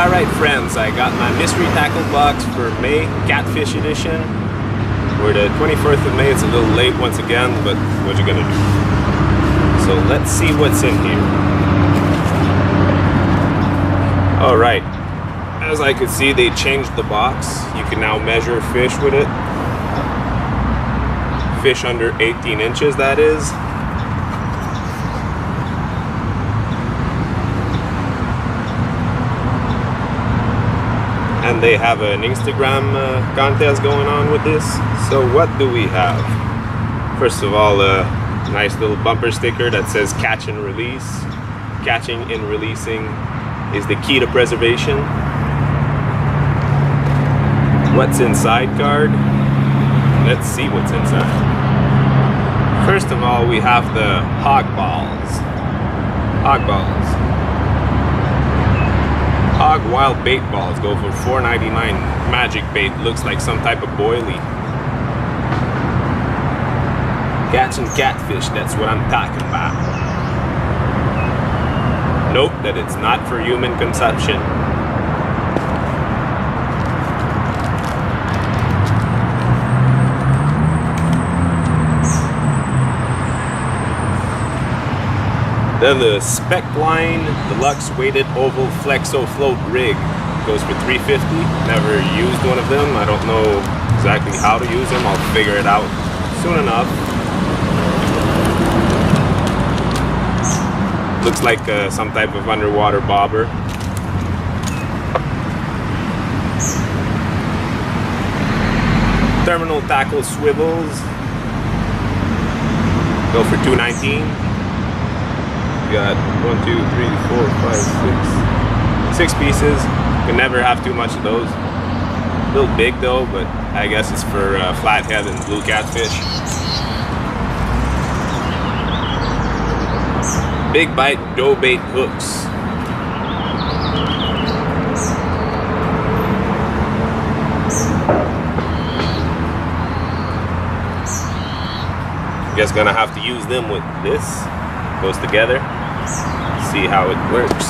Alright friends, I got my mystery tackle box for May, Catfish edition. We're the 24th of May, it's a little late once again, but what you gonna do? So let's see what's in here. Alright, as I could see they changed the box. You can now measure fish with it. Fish under 18 inches, that is. And they have an Instagram contest going on with this. So what do we have? First of all, a nice little bumper sticker that says catch and release. Catching and releasing is the key to preservation. What's inside card? Let's see what's inside. First of all, we have the hog balls. Hog balls. Hog wild bait balls go for $4.99. Magic bait, looks like some type of boilie. Catching catfish, that's what I'm talking about. Note that it's not for human consumption. Then the Spec Line Deluxe Weighted Oval Flexo Float Rig goes for $3.50. Never used one of them. I don't know exactly how to use them. I'll figure it out soon enough. Looks like some type of underwater bobber. Terminal Tackle Swivels go for $2.19. Got 1, 2, 3, 4, 5, 6 pieces. Can never have too much of those. A little big though, but I guess it's for flathead and blue catfish. Big bite dough bait hooks. Guess gonna have to use them with this. Goes together. See how it works.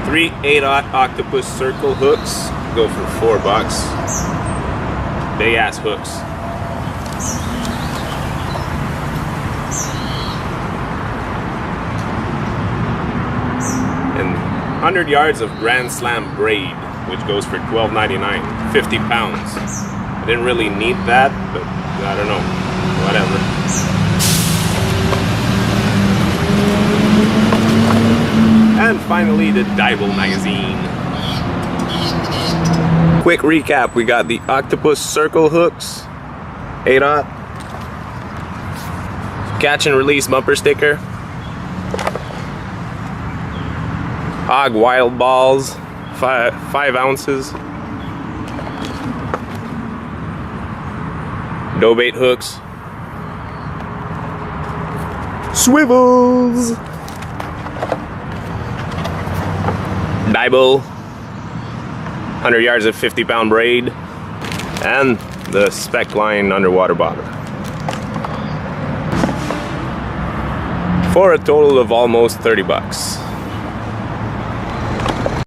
3 8/0 octopus circle hooks go for $4. Big ass hooks. And 100 yards of Grand Slam braid, which goes for $12.99. 50 pounds. I didn't really need that, but I don't know. Whatever. And finally, the Dibble magazine. Quick recap, we got the octopus circle hooks, 8/0. Catch and release bumper sticker. Hog wild balls, 5 ounces. Dough bait hooks. Swivels. Dibble, 100 yards of 50-pound braid, and the Spec Line underwater bobber. For a total of almost $30.